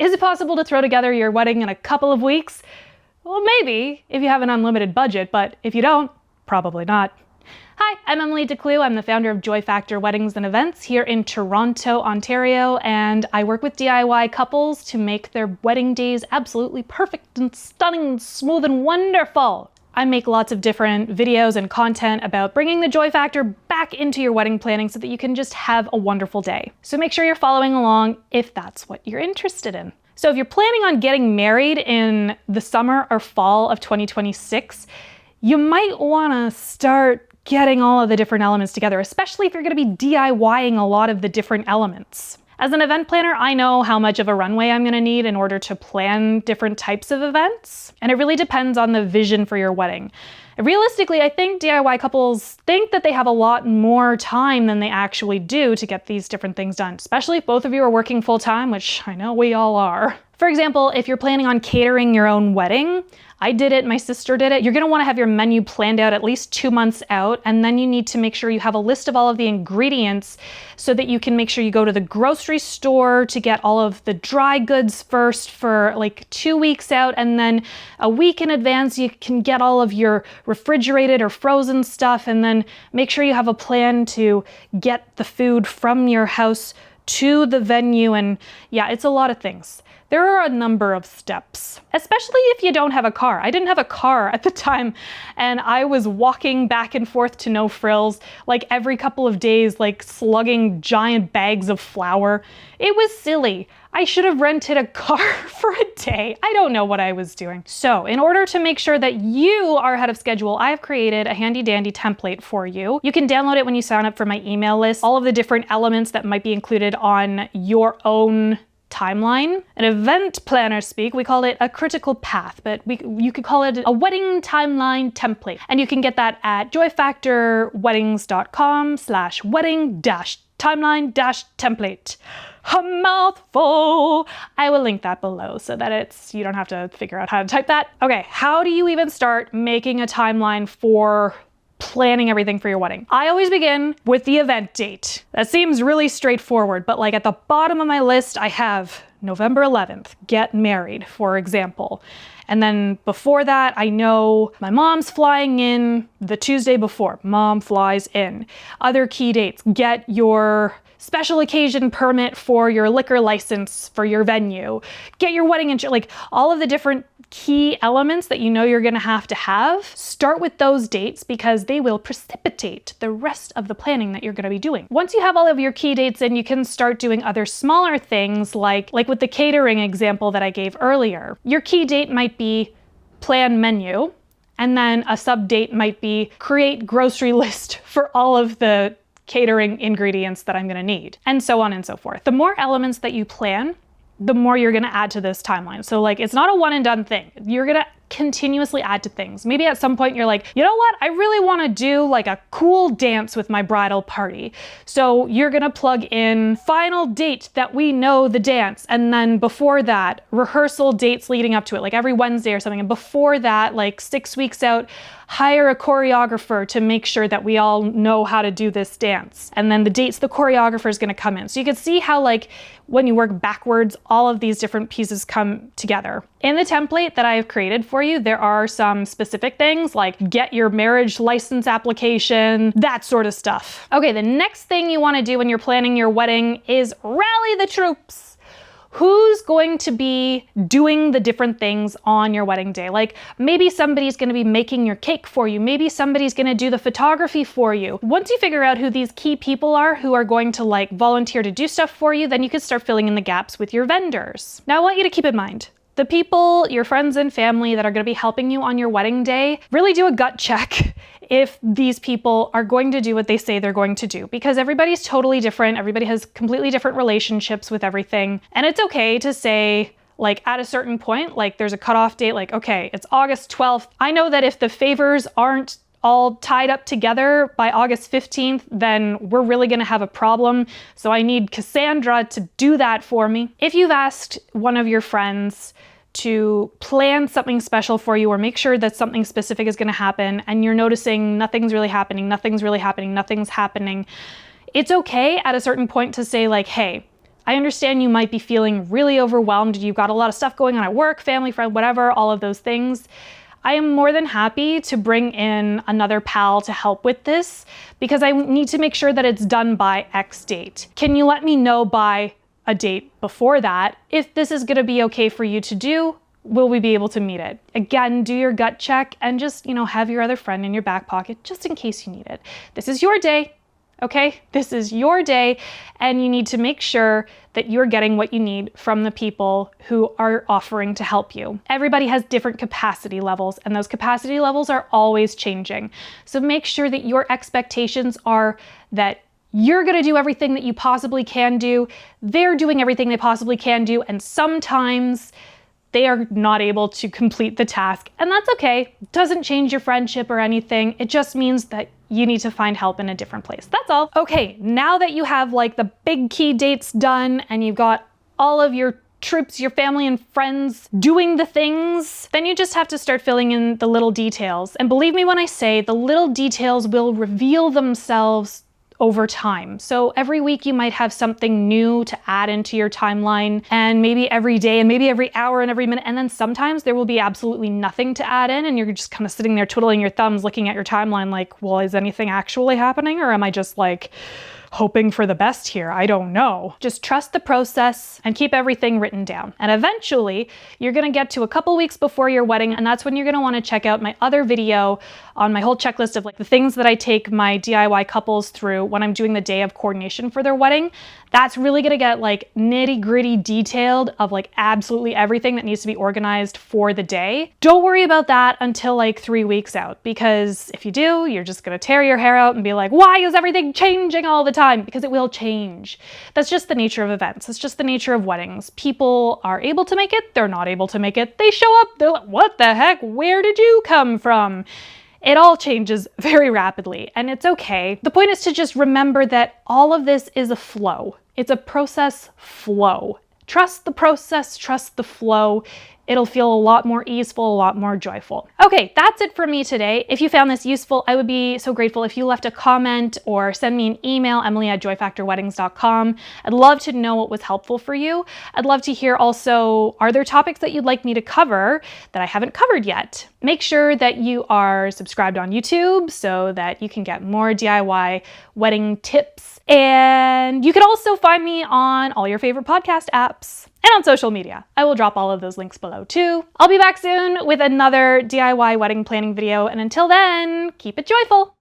Is it possible to throw together your wedding in a couple of weeks? Well, maybe, if you have an unlimited budget, but if you don't, probably not. Hi, I'm Emily Declue. I'm the founder of Joy Factor Weddings and Events here in Toronto, Ontario, and I work with DIY couples to make their wedding days absolutely perfect and stunning and smooth and wonderful. I make lots of different videos and content about bringing the joy factor back into your wedding planning so that you can just have a wonderful day. So make sure you're following along if that's what you're interested in. So if you're planning on getting married in the summer or fall of 2026, you might want to start getting all of the different elements together, especially if you're going to be DIYing a lot of the different elements. As an event planner, I know how much of a runway I'm going to need in order to plan different types of events, and it really depends on the vision for your wedding. Realistically, I think DIY couples think that they have a lot more time than they actually do to get these different things done, especially if both of you are working full-time, which I know we all are. For example, if you're planning on catering your own wedding, I did it, my sister did it, you're gonna wanna have your menu planned out at least 2 months out, and then you need to make sure you have a list of all of the ingredients so that you can make sure you go to the grocery store to get all of the dry goods first for like 2 weeks out, and then a week in advance you can get all of your refrigerated or frozen stuff, and then make sure you have a plan to get the food from your house to the venue, and yeah, it's a lot of things. There are a number of steps, especially if you don't have a car. I didn't have a car at the time, and I was walking back and forth to No Frills like every couple of days, like slugging giant bags of flour. It was silly. I should have rented a car for a day. I don't know what I was doing. So in order to make sure that you are ahead of schedule, I've created a handy dandy template for you. You can download it when you sign up for my email list. All of the different elements that might be included on your own timeline. In event planner speak, we call it a critical path, but you could call it a wedding timeline template. And you can get that at joyfactorweddings.com/wedding-timeline-template. A mouthful. I will link that below so that you don't have to figure out how to type that. Okay, how do you even start making a timeline for planning everything for your wedding? I always begin with the event date. That seems really straightforward, but like at the bottom of my list, I have November 11th, get married, for example. And then before that, I know my mom's flying in the Tuesday before. Mom flies in. Other key dates, get your special occasion permit for your liquor license for your venue, get your wedding insurance, like all of the different key elements that you know you're gonna have to have. Start with those dates because they will precipitate the rest of the planning that you're gonna be doing. Once you have all of your key dates in, you can start doing other smaller things like with the catering example that I gave earlier. Your key date might be plan menu, and then a sub date might be create grocery list for all of the catering ingredients that I'm gonna need, and so on and so forth. The more elements that you plan, the more you're gonna add to this timeline. So like, it's not a one and done thing. You're gonna continuously add to things. Maybe at some point you're like, you know what? I really wanna do like a cool dance with my bridal party. So you're gonna plug in final date that we know the dance. And then before that, rehearsal dates leading up to it, like every Wednesday or something. And before that, like 6 weeks out, hire a choreographer to make sure that we all know how to do this dance. And then the dates the choreographer is gonna come in. So you can see how like when you work backwards, all of these different pieces come together. In the template that I have created for you, there are some specific things like get your marriage license application, that sort of stuff. Okay, the next thing you wanna do when you're planning your wedding is rally the troops. Who's going to be doing the different things on your wedding day? Like maybe somebody's gonna be making your cake for you. Maybe somebody's gonna do the photography for you. Once you figure out who these key people are who are going to like volunteer to do stuff for you, then you can start filling in the gaps with your vendors. Now I want you to keep in mind, the people, your friends and family that are gonna be helping you on your wedding day, really do a gut check if these people are going to do what they say they're going to do, because everybody's totally different. Everybody has completely different relationships with everything. And it's okay to say, like at a certain point, like there's a cutoff date, like, okay, it's August 12th. I know that if the favors aren't all tied up together by August 15th, then we're really gonna have a problem. So I need Cassandra to do that for me. If you've asked one of your friends to plan something special for you or make sure that something specific is gonna happen and you're noticing nothing's really happening, it's okay at a certain point to say like, hey, I understand you might be feeling really overwhelmed. You've got a lot of stuff going on at work, family, friend, whatever, all of those things. I am more than happy to bring in another pal to help with this because I need to make sure that it's done by X date. Can you let me know by a date before that if this is going to be okay for you to do? Will we be able to meet it? Again, do your gut check and just, have your other friend in your back pocket just in case you need it. This is your day. Okay, this is your day, and you need to make sure that you're getting what you need from the people who are offering to help you. Everybody has different capacity levels, and those capacity levels are always changing. So make sure that your expectations are that you're going to do everything that you possibly can do. They're doing everything they possibly can do, and sometimes they are not able to complete the task, and that's okay. It doesn't change your friendship or anything. It just means that you need to find help in a different place. That's all. Okay, now that you have like the big key dates done and you've got all of your troops, your family and friends doing the things, then you just have to start filling in the little details. And believe me when I say the little details will reveal themselves over time. So every week you might have something new to add into your timeline, and maybe every day and maybe every hour and every minute. And then sometimes there will be absolutely nothing to add in and you're just kind of sitting there twiddling your thumbs looking at your timeline like, well, is anything actually happening or am I just like hoping for the best here? I don't know. Just trust the process and keep everything written down. And eventually you're going to get to a couple weeks before your wedding, and that's when you're going to want to check out my other video on my whole checklist of like the things that I take my DIY couples through when I'm doing the day of coordination for their wedding. That's really going to get like nitty-gritty detailed of like absolutely everything that needs to be organized for the day. Don't worry about that until like 3 weeks out, because if you do, you're just going to tear your hair out and be like, why is everything changing all the time? Because it will change. That's just the nature of events. It's just the nature of weddings. People are able to make it. They're not able to make it. They show up. They're like, what the heck? Where did you come from? It all changes very rapidly, and it's okay. The point is to just remember that all of this is a flow. It's a process flow. Trust the process, trust the flow. It'll feel a lot more easeful, a lot more joyful. Okay, that's it for me today. If you found this useful, I would be so grateful if you left a comment or send me an email, emily@joyfactorweddings.com. I'd love to know what was helpful for you. I'd love to hear also, are there topics that you'd like me to cover that I haven't covered yet? Make sure that you are subscribed on YouTube so that you can get more DIY wedding tips. And you can also find me on all your favorite podcast apps and on social media. I will drop all of those links below too. I'll be back soon with another DIY wedding planning video, and until then, keep it joyful.